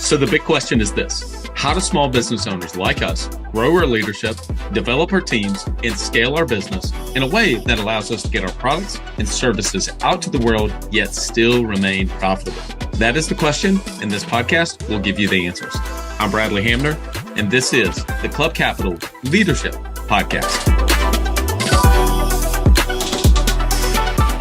So the big question is this: how do small business owners like us grow our leadership, develop our teams, and scale our business in a way that allows us to get our products and services out to the world, yet still remain profitable? That is the question, and this podcast will give you the answers. I'm Bradley Hamner, and this is the Club Capital Leadership Podcast.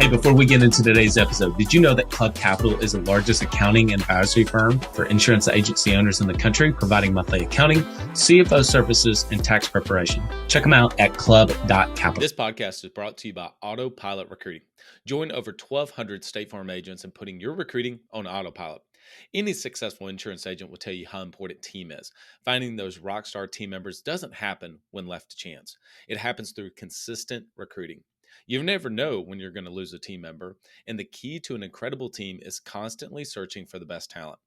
Hey, before we get into today's episode, did you know that Club Capital is the largest accounting and advisory firm for insurance agency owners in the country, providing monthly accounting, CFO services, and tax preparation? Check them out at club.capital. This podcast is brought to you by Autopilot Recruiting. Join over 1,200 State Farm agents in putting your recruiting on autopilot. Any successful insurance agent will tell you how important team is. Finding those rock star team members doesn't happen when left to chance. It happens through consistent recruiting. You never know when you're going to lose a team member, and the key to an incredible team is constantly searching for the best talent.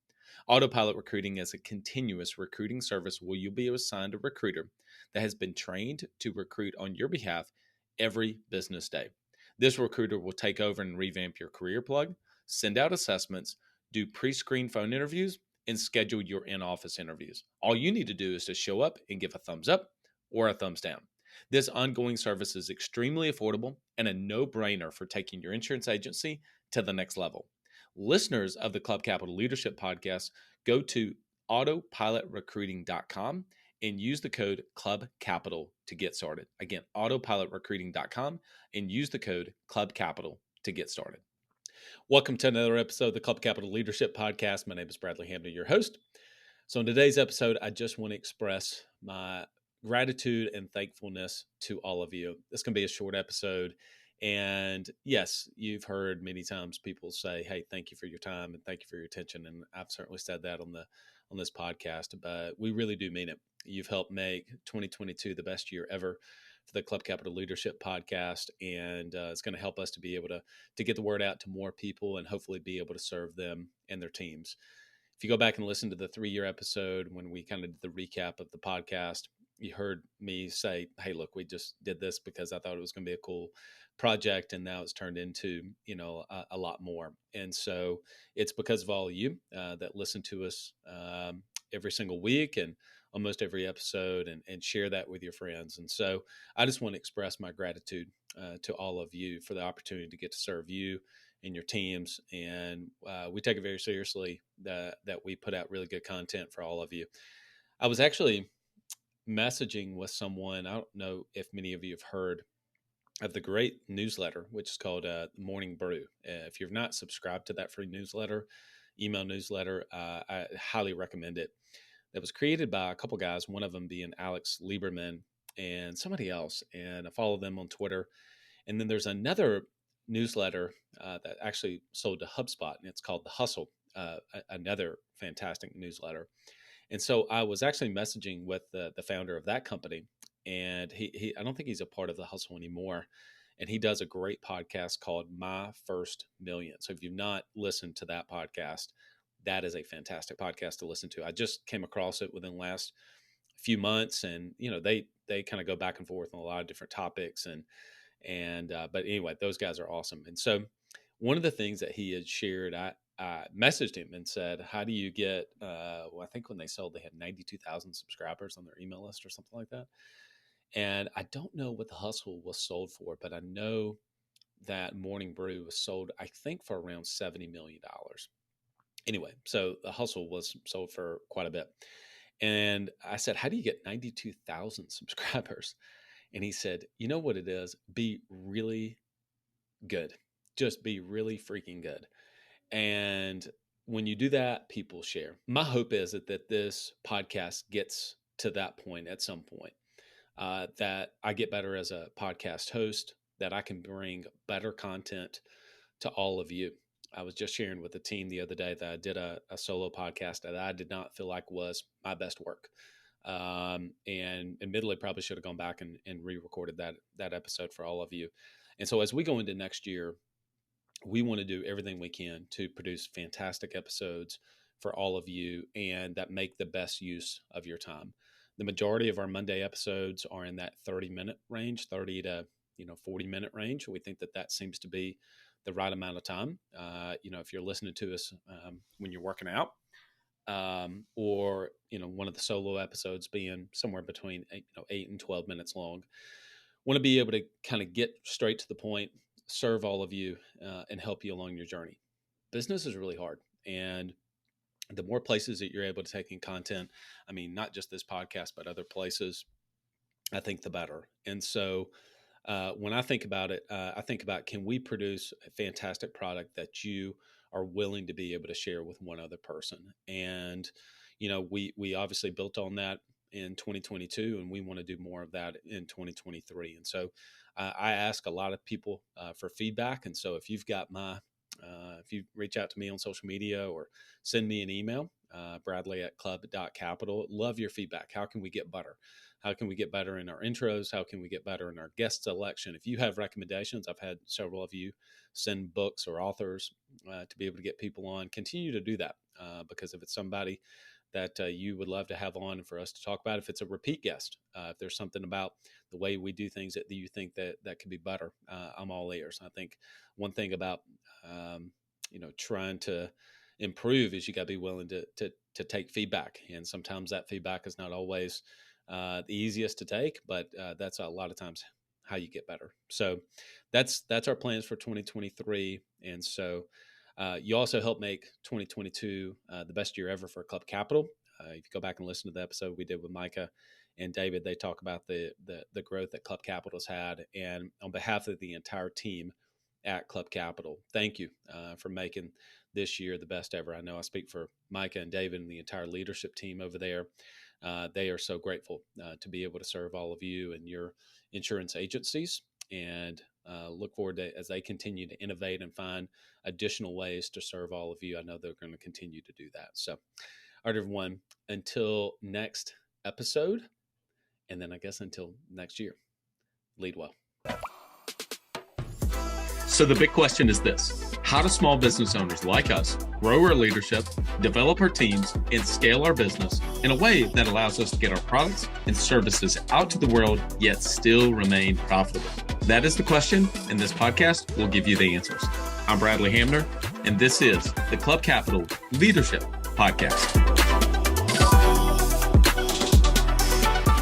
Autopilot Recruiting is a continuous recruiting service where you'll be assigned a recruiter that has been trained to recruit on your behalf every business day. This recruiter will take over and revamp your career plug, send out assessments, do pre-screen phone interviews, and schedule your in-office interviews. All you need to do is to show up and give a thumbs up or a thumbs down. This ongoing service is extremely affordable and a no-brainer for taking your insurance agency to the next level. Listeners of the Club Capital Leadership Podcast, go to autopilotrecruiting.com and use the code CLUBCAPITAL to get started. Again, autopilotrecruiting.com and use the code CLUBCAPITAL to get started. Welcome to another episode of the Club Capital Leadership Podcast. My name is Bradley Hamner, your host. So in today's episode, I just want to express my gratitude and thankfulness to all of you. This can be a short episode. And yes, you've heard many times people say, hey, thank you for your time and thank you for your attention. And I've certainly said that on this podcast, but we really do mean it. You've helped make 2022 the best year ever for the Club Capital Leadership Podcast. And it's going to help us to be able to get the word out to more people and hopefully be able to serve them and their teams. If you go back and listen to the 3-year episode when we kind of did the recap of the podcast, you heard me say, hey, look, we just did this because I thought it was going to be a cool project. And now it's turned into, a lot more. And so it's because of all of you that listen to us every single week and almost every episode and share that with your friends. And so I just want to express my gratitude to all of you for the opportunity to get to serve you and your teams. And we take it very seriously that we put out really good content for all of you. I was actually messaging with someone. I don't know if many of you have heard of the great newsletter, which is called Morning Brew. If you've not subscribed to that free newsletter, email newsletter, I highly recommend it. That was created by a couple guys, one of them being Alex Lieberman and somebody else. And I follow them on Twitter. And then there's another newsletter that actually sold to HubSpot, and it's called The Hustle, another fantastic newsletter. And so I was actually messaging with the founder of that company, and he I don't think he's a part of The Hustle anymore. And he does a great podcast called My First Million. So if you've not listened to that podcast, that is a fantastic podcast to listen to. I just came across it within the last few months, and they kind of go back and forth on a lot of different topics. But anyway, those guys are awesome. And so one of the things that he had shared, I messaged him and said, how do you get, I think when they sold, they had 92,000 subscribers on their email list or something like that. And I don't know what The Hustle was sold for, but I know that Morning Brew was sold, I think, for around $70 million. Anyway, so The Hustle was sold for quite a bit. And I said, how do you get 92,000 subscribers? And he said, you know what it is? Be really good. Just be really freaking good. And when you do that, people share. My hope is that this podcast gets to that point at some point, that I get better as a podcast host, that I can bring better content to all of you. I was just sharing with the team the other day that I did a solo podcast that I did not feel like was my best work. And admittedly, probably should have gone back and re-recorded that episode for all of you. And so as we go into next year, we want to do everything we can to produce fantastic episodes for all of you and that make the best use of your time. The majority of our Monday episodes are in that 30-minute range, 30 to 40-minute range. We think that seems to be the right amount of time. If you're listening to us when you're working out, or one of the solo episodes being somewhere between 8 and 12 minutes long. Want to be able to kind of get straight to the point, serve all of you, and help you along your journey. Business is really hard, and the more places that you're able to take in content, I mean, not just this podcast, but other places, I think the better. And so when I think about it, I think about, can we produce a fantastic product that you are willing to be able to share with one other person? And, we obviously built on that in 2022, and we want to do more of that in 2023. And so I ask a lot of people for feedback. And so if you've got if you reach out to me on social media or send me an email, Bradley@club.capital, love your feedback. How can we get better? How can we get better in our intros? How can we get better in our guest selection? If you have recommendations, I've had several of you send books or authors to be able to get people on. Continue to do that because if it's somebody that you would love to have on and for us to talk about, if it's a repeat guest, if there's something about the way we do things that you think that could be better, I'm all ears. I think one thing about trying to improve is you got to be willing to take feedback, and sometimes that feedback is not always the easiest to take, but that's a lot of times how you get better. So that's our plans for 2023. And so you also helped make 2022 the best year ever for Club Capital. If you go back and listen to the episode we did with Micah and David, they talk about the growth that Club Capital has had. And on behalf of the entire team at Club Capital, thank you for making this year the best ever. I know I speak for Micah and David and the entire leadership team over there. They are so grateful to be able to serve all of you and your insurance agencies, and look forward to, as they continue to innovate and find additional ways to serve all of you. I know they're going to continue to do that. So, all right, everyone, until next episode, and then I guess until next year, lead well. So the big question is this: how do small business owners like us grow our leadership, develop our teams, and scale our business in a way that allows us to get our products and services out to the world, yet still remain profitable? That is the question, and this podcast will give you the answers. I'm Bradley Hamner, and this is the Club Capital Leadership Podcast.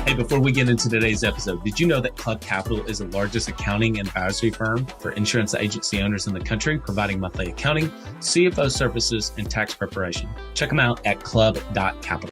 Hey, before we get into today's episode, did you know that Club Capital is the largest accounting and advisory firm for insurance agency owners in the country, providing monthly accounting, CFO services, and tax preparation? Check them out at club.capital.